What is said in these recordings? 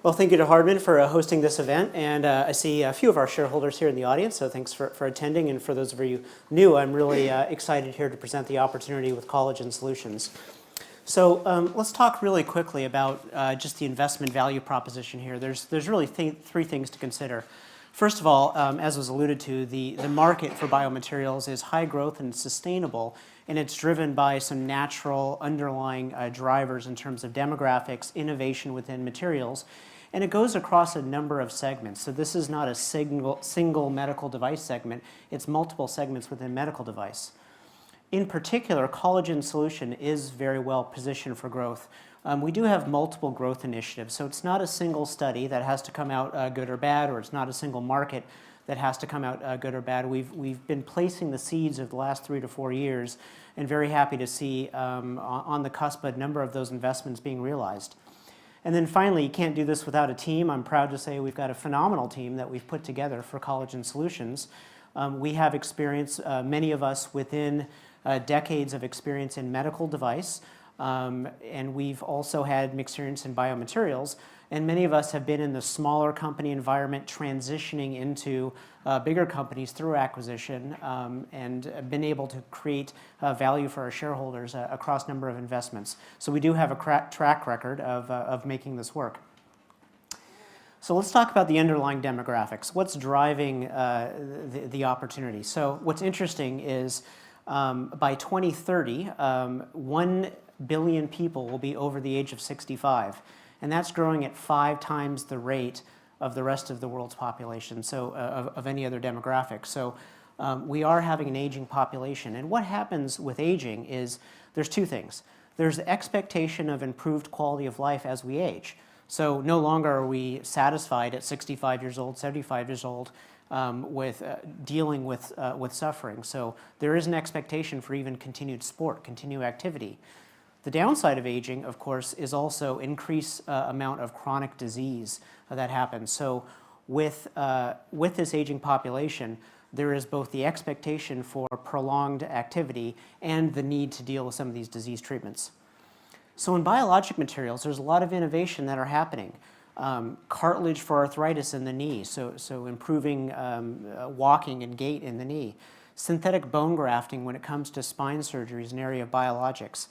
Well, thank you to Hardman for hosting this event, and I see a few of our shareholders here in the audience, so thanks for attending, and for those of you new, I'm really excited here to present the opportunity with Collagen Solutions. So let's talk really quickly about just the investment value proposition here. There's really three things to consider. First of all, as was alluded to, the market for biomaterials is high growth and sustainable, and it's driven by some natural underlying drivers in terms of demographics, innovation within materials, and it goes across a number of segments. So this is not a single medical device segment, it's multiple segments within medical device. In particular, Collagen Solution is very well positioned for growth. We do have multiple growth initiatives, so it's not a single study that has to come out good or bad, or it's not a single market that has to come out good or bad. We've been placing the seeds of the last 3 to 4 years, and very happy to see on the cusp a number of those investments being realized. And then finally, you can't do this without a team. I'm proud to say we've got a phenomenal team that we've put together for Collagen Solutions. We have experience, many of us within decades of experience in medical device, and we've also had experience in biomaterials, and many of us have been in the smaller company environment transitioning into bigger companies through acquisition, and been able to create value for our shareholders across a number of investments. So we do have a track record of making this work. So let's talk about the underlying demographics. What's driving the opportunity? So what's interesting is by 2030, 1 billion people will be over the age of 65, and that's growing at 5 times the rate of the rest of the world's population, so of any other demographic. So we are having an aging population, and what happens with aging is there's two things. There's the expectation of improved quality of life as we age. So no longer are we satisfied at 65 years old, 75 years old, with dealing with suffering. So there is an expectation for even continued sport, continued activity. The downside of aging, of course, is also increased amount of chronic disease that happens. So with this aging population, there is both the expectation for prolonged activity and the need to deal with some of these disease treatments. So in biologic materials, there's a lot of innovation that are happening. Cartilage for arthritis in the knee, so improving walking and gait in the knee. Synthetic bone grafting when it comes to spine surgery is an area of biologics.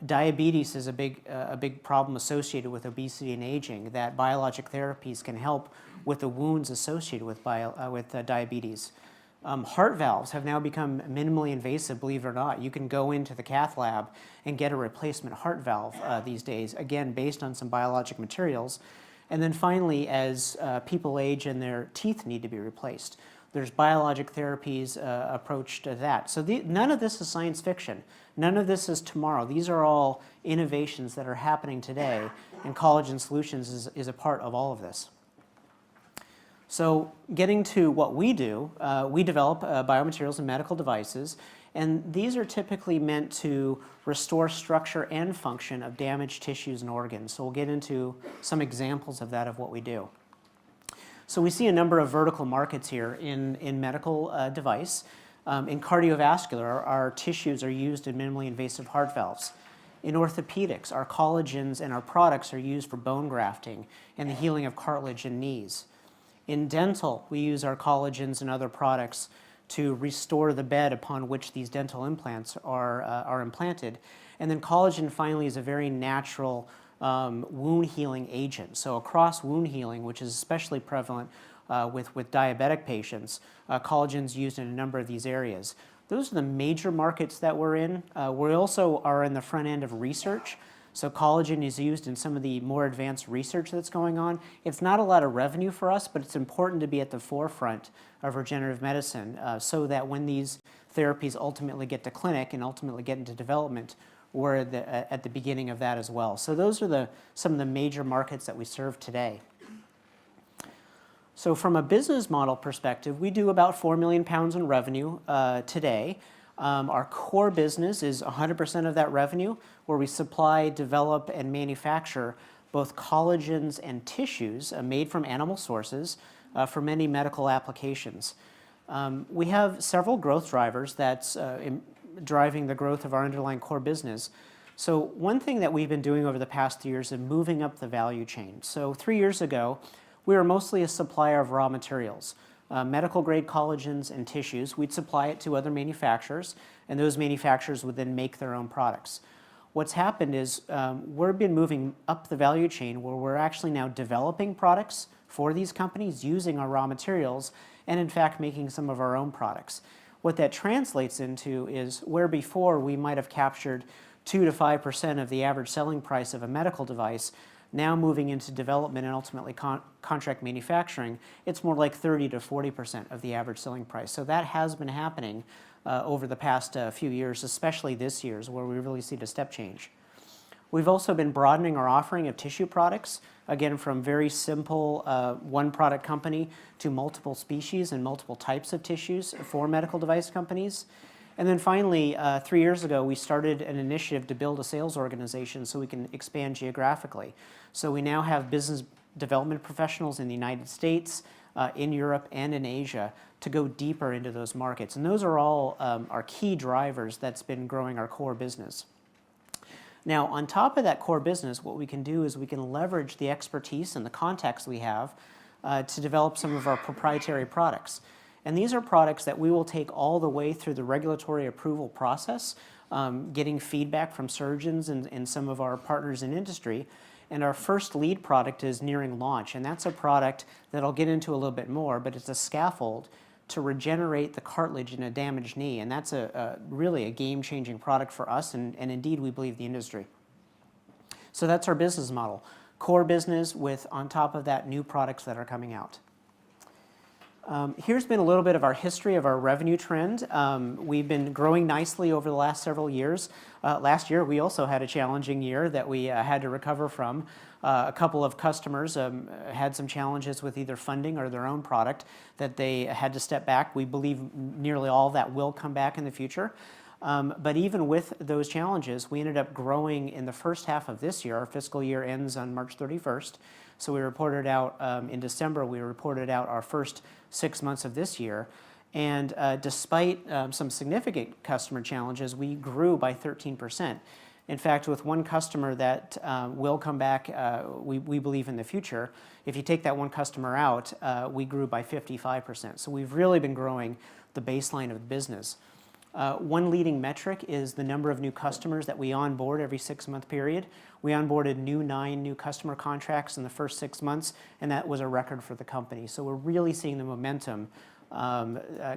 Diabetes is a big problem associated with obesity and aging that biologic therapies can help with the wounds associated with diabetes. Heart valves have now become minimally invasive, believe it or not. You can go into the cath lab and get a replacement heart valve these days, again, based on some biologic materials. And then finally, as people age and their teeth need to be replaced, there's biologic therapies approach to that. So none of this is science fiction. None of this is tomorrow. These are all innovations that are happening today, and Collagen Solutions is a part of all of this. So getting to what we do, we develop biomaterials and medical devices, and these are typically meant to restore structure and function of damaged tissues and organs. So we'll get into some examples of that, of what we do. So we see a number of vertical markets here in medical device. In cardiovascular, our tissues are used in minimally invasive heart valves. In orthopedics, our collagens and our products are used for bone grafting and the healing of cartilage in knees. In dental, we use our collagens and other products to restore the bed upon which these dental implants are implanted. And then collagen finally is a very natural wound healing agent. So across wound healing, which is especially prevalent with diabetic patients, collagen is used in a number of these areas. Those are the major markets that we're in. We also are in the front end of research. So collagen is used in some of the more advanced research that's going on. It's not a lot of revenue for us, but it's important to be at the forefront of regenerative medicine so that when these therapies ultimately get to clinic and ultimately get into development, we're at the beginning of that as well. So those are some of the major markets that we serve today. So from a business model perspective, we do about 4 million pounds in revenue today. Our core business is 100% of that revenue, where we supply, develop, and manufacture both collagens and tissues made from animal sources for many medical applications. We have several growth drivers that's driving the growth of our underlying core business. So one thing that we've been doing over the past 3 years is moving up the value chain. So 3 years ago, we were mostly a supplier of raw materials, medical grade collagens and tissues. We'd supply it to other manufacturers, and those manufacturers would then make their own products. What's happened is we've been moving up the value chain where we're actually now developing products for these companies using our raw materials and in fact making some of our own products. What that translates into is where before we might have captured 2 to 5% of the average selling price of a medical device, now moving into development and ultimately contract manufacturing, it's more like 30 to 40% of the average selling price. So that has been happening over the past few years, especially this year, where we really see the step change. We've also been broadening our offering of tissue products, again, from very simple one product company to multiple species and multiple types of tissues for medical device companies. And then finally, 3 years ago, we started an initiative to build a sales organization so we can expand geographically. So we now have business development professionals in the United States, in Europe, and in Asia to go deeper into those markets. And those are all our key drivers that's been growing our core business. Now, on top of that core business, what we can do is we can leverage the expertise and the contacts we have to develop some of our proprietary products. And these are products that we will take all the way through the regulatory approval process, getting feedback from surgeons and some of our partners in industry. And our first lead product is nearing launch, and that's a product that I'll get into a little bit more, but it's a scaffold to regenerate the cartilage in a damaged knee, and that's really a game-changing product for us, and indeed we believe the industry. So that's our business model. Core business with, on top of that, new products that are coming out. Here's been a little bit of our history of our revenue trend. We've been growing nicely over the last several years. Last year, we also had a challenging year that we had to recover from. A couple of customers had some challenges with either funding or their own product that they had to step back. We believe nearly all of that will come back in the future. But even with those challenges, we ended up growing in the first half of this year. Our fiscal year ends on March 31st. So we reported out in December, we reported out our first 6 months of this year. And despite some significant customer challenges, we grew by 13%. In fact, with one customer that will come back, we believe in the future, if you take that one customer out, we grew by 55%. So we've really been growing the baseline of the business. One leading metric is the number of new customers that we onboard every 6-month period. We onboarded 9 new customer contracts in the first 6 months, and that was a record for the company. So we're really seeing the momentum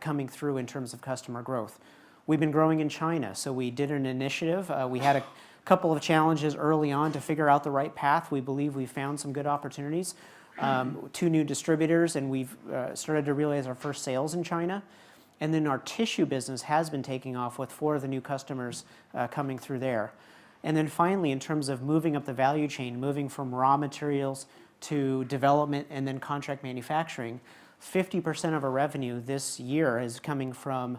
coming through in terms of customer growth. We've been growing in China, so we did an initiative. We had a couple of challenges early on to figure out the right path. We believe we found some good opportunities. 2 new distributors, and we've started to realize our first sales in China. And then our tissue business has been taking off with 4 of the new customers coming through there. And then finally, in terms of moving up the value chain, moving from raw materials to development and then contract manufacturing, 50% of our revenue this year is coming from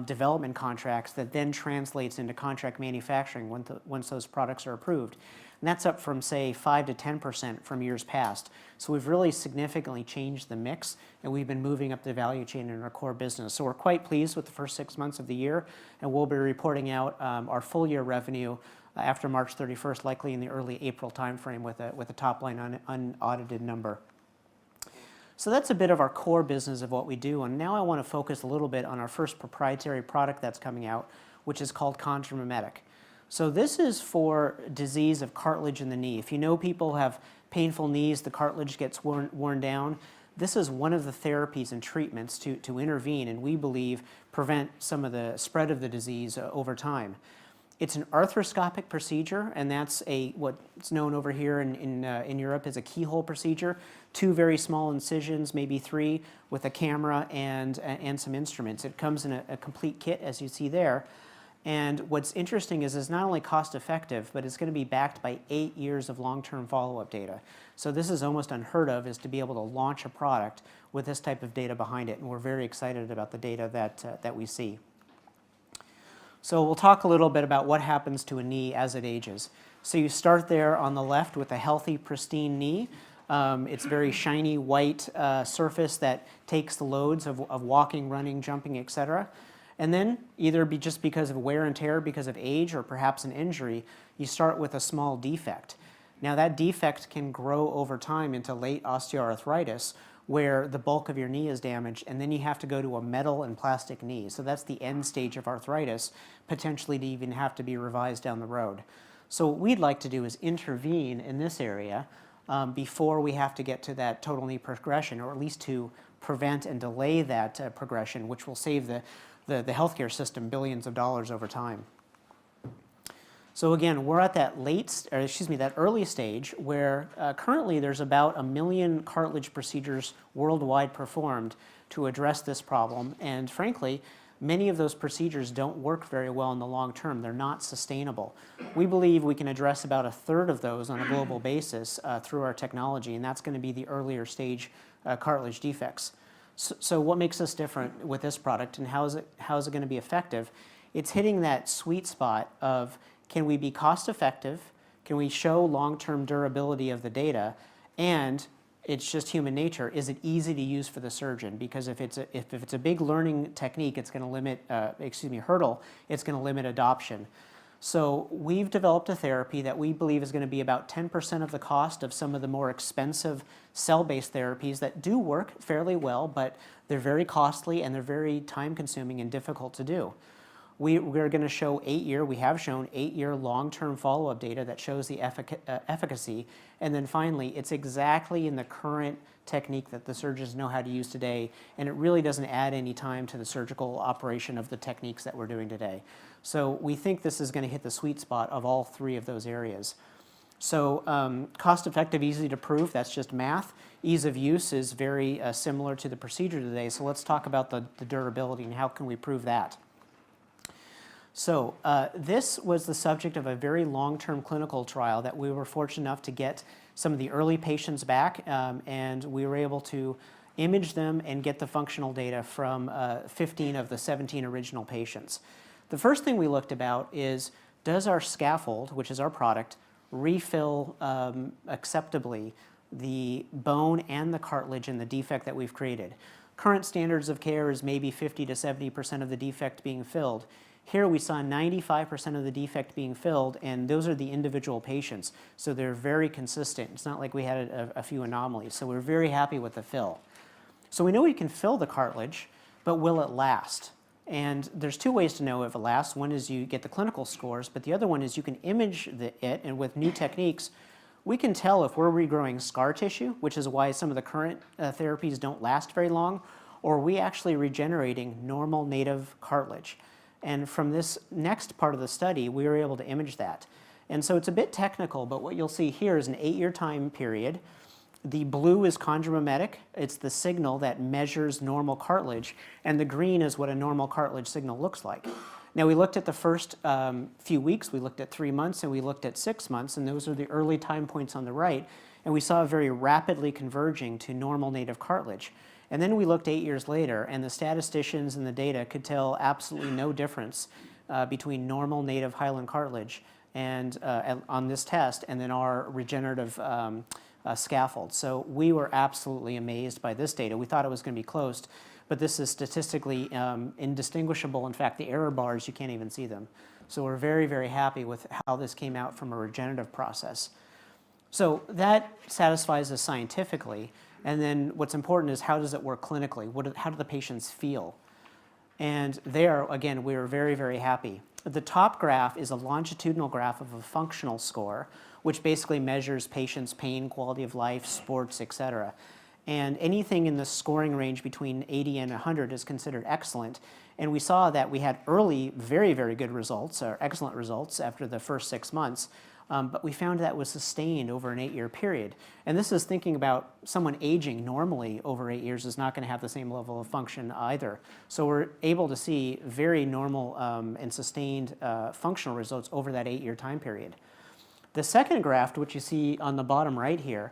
development contracts that then translates into contract manufacturing once those products are approved. And that's up from, say, 5 to 10% from years past. So we've really significantly changed the mix, and we've been moving up the value chain in our core business. So we're quite pleased with the first 6 months of the year, and we'll be reporting out our full year revenue after March 31st, likely in the early April timeframe with a top line unaudited number. So that's a bit of our core business of what we do, and now I want to focus a little bit on our first proprietary product that's coming out, which is called ContraMimetic. So this is for disease of cartilage in the knee. If you know people have painful knees, the cartilage gets worn down, this is one of the therapies and treatments to intervene and we believe prevent some of the spread of the disease over time. It's an arthroscopic procedure, and that's what's known over here in Europe as a keyhole procedure. 2 very small incisions, maybe 3, with a camera and some instruments. It comes in a complete kit, as you see there. And what's interesting is it's not only cost effective, but it's going to be backed by 8 years of long-term follow-up data. So this is almost unheard of, is to be able to launch a product with this type of data behind it. And we're very excited about the data that we see. So we'll talk a little bit about what happens to a knee as it ages. So you start there on the left with a healthy, pristine knee. It's very shiny, white surface that takes the loads of walking, running, jumping, etc. And then either just because of wear and tear, because of age, or perhaps an injury, you start with a small defect. Now that defect can grow over time into late osteoarthritis, where the bulk of your knee is damaged, and then you have to go to a metal and plastic knee. So that's the end stage of arthritis, potentially to even have to be revised down the road. So what we'd like to do is intervene in this area before we have to get to that total knee progression, or at least to prevent and delay that progression, which will save the healthcare system billions of dollars over time. So again, we're at that that early stage where currently there's about 1 million cartilage procedures worldwide performed to address this problem. And frankly, many of those procedures don't work very well in the long term. They're not sustainable. We believe we can address about 1/3 of those on a global basis through our technology, and that's going to be the earlier stage cartilage defects. So what makes us different with this product, and how is it going to be effective? It's hitting that sweet spot of, can we be cost effective? Can we show long-term durability of the data? And it's just human nature. Is it easy to use for the surgeon? Because if it's a big learning technique, it's going to limit, hurdle, it's going to limit adoption. So we've developed a therapy that we believe is going to be about 10% of the cost of some of the more expensive cell-based therapies that do work fairly well, but they're very costly and they're very time-consuming and difficult to do. We're going to show we have shown 8-year long-term follow-up data that shows the efficacy. And then finally, it's exactly in the current technique that the surgeons know how to use today, and it really doesn't add any time to the surgical operation of the techniques that we're doing today. So we think this is going to hit the sweet spot of all 3 of those areas. So cost-effective, easy to prove, that's just math. Ease of use is very similar to the procedure today. So let's talk about the durability and how can we prove that. So this was the subject of a very long-term clinical trial that we were fortunate enough to get some of the early patients back, and we were able to image them and get the functional data from 15 of the 17 original patients. The first thing we looked about is, does our scaffold, which is our product, refill acceptably the bone and the cartilage in the defect that we've created? Current standards of care is maybe 50 to 70% of the defect being filled. Here we saw 95% of the defect being filled, and those are the individual patients, so they're very consistent. It's not like we had a few anomalies, so we're very happy with the fill. So we know we can fill the cartilage, but will it last? And there's 2 ways to know if it lasts. One is you get the clinical scores, but the other one is you can image it, and with new techniques, we can tell if we're regrowing scar tissue, which is why some of the current therapies don't last very long, or are we actually regenerating normal native cartilage. And from this next part of the study, we were able to image that. And so it's a bit technical, but what you'll see here is an 8-year time period. The blue is chondromimetic. It's the signal that measures normal cartilage, and the green is what a normal cartilage signal looks like. Now, we looked at the first few weeks, we looked at 3 months, and we looked at 6 months, and those are the early time points on the right, and we saw very rapidly converging to normal native cartilage. And then we looked 8 years later, and the statisticians and the data could tell absolutely no difference between normal native hyaline cartilage and on this test, and then our regenerative scaffold. So we were absolutely amazed by this data. We thought it was going to be close, but this is statistically indistinguishable. In fact, the error bars, you can't even see them. So we're very, very happy with how this came out from a regenerative process. So that satisfies us scientifically. And then what's important is, how does it work clinically? How do the patients feel? And there, again, we were very, very happy. The top graph is a longitudinal graph of a functional score, which basically measures patients' pain, quality of life, sports, etc. And anything in the scoring range between 80 and 100 is considered excellent. And we saw that we had early, very, very good results, or excellent results after the first 6 months. But we found that was sustained over an 8-year period. And this is thinking about someone aging normally over 8 years is not going to have the same level of function either. So we're able to see very normal and sustained functional results over that 8-year time period. The second graph, which you see on the bottom right here,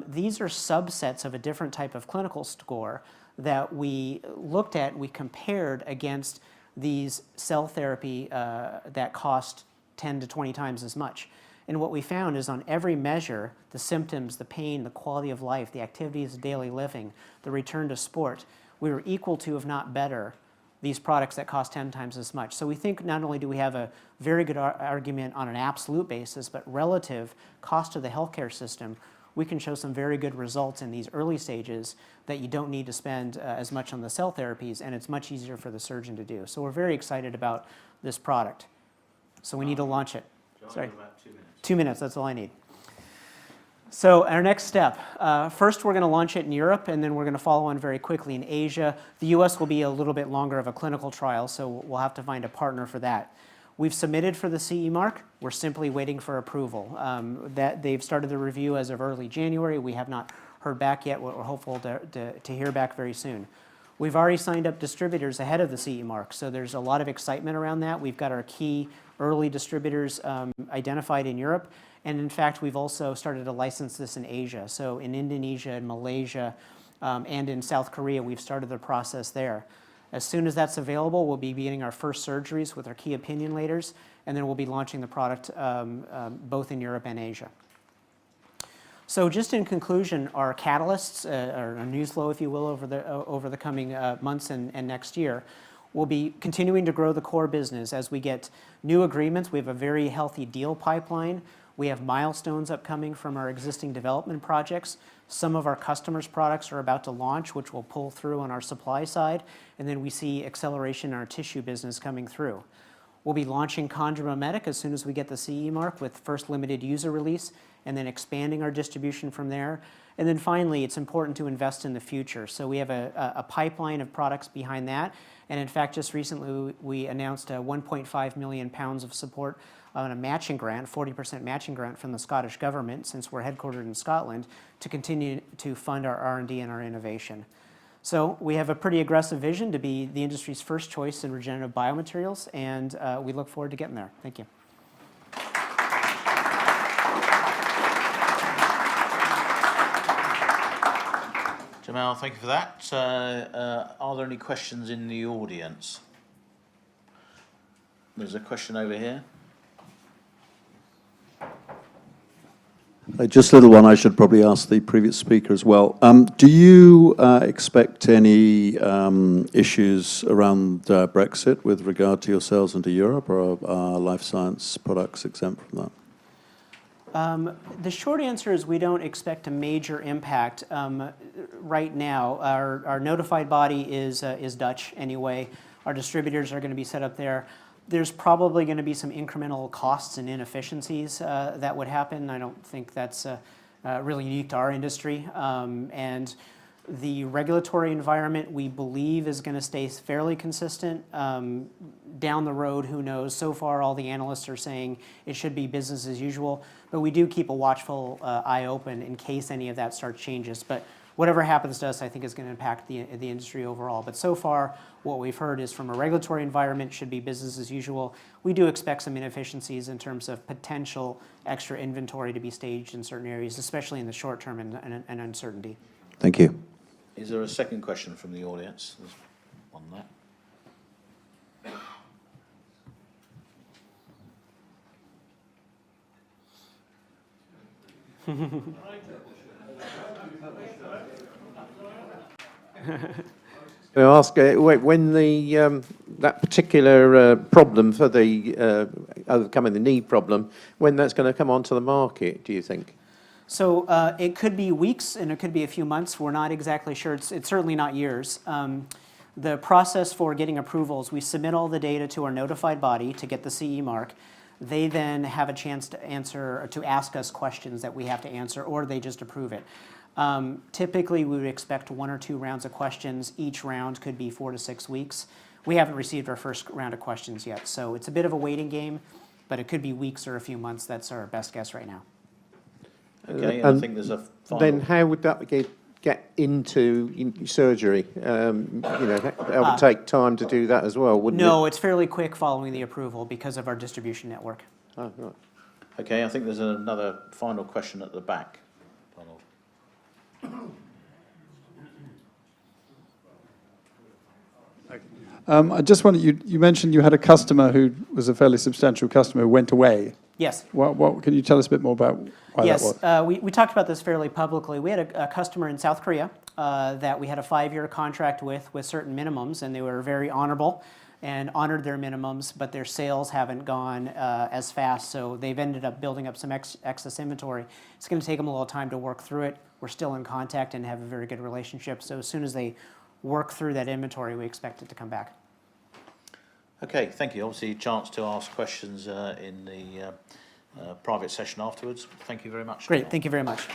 these are subsets of a different type of clinical score that we looked at, we compared against these cell therapy that cost 10 to 20 times as much. And what we found is, on every measure, the symptoms, the pain, the quality of life, the activities of daily living, the return to sport, we were equal to, if not better, these products that cost 10 times as much. So we think not only do we have a very good argument on an absolute basis, but relative cost to the healthcare system, we can show some very good results in these early stages that you don't need to spend as much on the cell therapies, and it's much easier for the surgeon to do. So we're very excited about this product. So we need to launch it. Sorry. About 2 minutes. 2 minutes, that's all I need. So our next step, first we're going to launch it in Europe, and then we're going to follow on very quickly in Asia. The US will be a little bit longer of a clinical trial, so we'll have to find a partner for that. We've submitted for the CE mark. We're simply waiting for approval. That they've started the review as of early January. We have not heard back yet. We're hopeful to hear back very soon. We've already signed up distributors ahead of the CE mark, so there's a lot of excitement around that. We've got our key early distributors identified in Europe, and in fact, we've also started to license this in Asia. So in Indonesia and Malaysia and in South Korea, we've started the process there. As soon as that's available, we'll be beginning our first surgeries with our key opinion leaders, and then we'll be launching the product both in Europe and Asia. So just in conclusion, our catalysts, our news flow, if you will, over the coming months and next year, we'll be continuing to grow the core business as we get new agreements. We have a very healthy deal pipeline. We have milestones upcoming from our existing development projects. Some of our customers' products are about to launch, which will pull through on our supply side, and then we see acceleration in our tissue business coming through. We'll be launching ConjureMometic as soon as we get the CE mark with first limited user release, and then expanding our distribution from there. And then finally, it's important to invest in the future. So we have a pipeline of products behind that. And in fact, just recently we announced 1.5 million pounds of support on a matching grant, 40% matching grant from the Scottish Government, since we're headquartered in Scotland, to continue to fund our R&D and our innovation. So we have a pretty aggressive vision to be the industry's first choice in regenerative biomaterials, and we look forward to getting there. Thank you. Jamal, thank you for that. Are there any questions in the audience? There's a question over here. Just a little one I should probably ask the previous speaker as well. Do you expect any issues around Brexit with regard to your sales into Europe, or are life science products exempt from that? The short answer is we don't expect a major impact right now. Our notified body is Dutch anyway. Our distributors are going to be set up there. There's probably going to be some incremental costs and inefficiencies that would happen. I don't think that's really unique to our industry. And the regulatory environment, we believe, is going to stay fairly consistent. Down the road, who knows? So far, all the analysts are saying it should be business as usual. But we do keep a watchful eye open in case any of that starts changes. But whatever happens to us, I think, is going to impact the industry overall. But so far, what we've heard is from a regulatory environment should be business as usual. We do expect some inefficiencies in terms of potential extra inventory to be staged in certain areas, especially in the short term and uncertainty. Thank you. Is there a second question from the audience? There's one there. Can I ask, when that particular problem for the overcoming the knee problem, when that's going to come onto the market, do you think? So it could be weeks and it could be a few months. We're not exactly sure. It's certainly not years. The process for getting approvals, we submit all the data to our notified body to get the CE mark. They then have a chance to answer or to ask us questions that we have to answer, or they just approve it. Typically, we would expect 1 or 2 rounds of questions. Each round could be 4 to 6 weeks. We haven't received our first round of questions yet, so it's a bit of a waiting game, but it could be weeks or a few months. That's our best guess right now. Okay, and I think there's a final... Then how would that get into surgery? That would take time to do that as well, wouldn't it? No, it's fairly quick following the approval because of our distribution network. Oh, right. Okay, I think there's another final question at the back. Donald. I just wondered, you mentioned you had a customer who was a fairly substantial customer who went away. Yes. What can you tell us a bit more about why that was? Yes, we talked about this fairly publicly. We had a customer in South Korea that we had a 5-year contract with certain minimums, and they were very honorable and honored their minimums, but their sales haven't gone as fast, so they've ended up building up some excess inventory. It's going to take them a little time to work through it. We're still in contact and have a very good relationship, so as soon as they work through that inventory, we expect it to come back. Okay, thank you. Obviously, a chance to ask questions in the private session afterwards. Thank you very much. Great, thank you very much.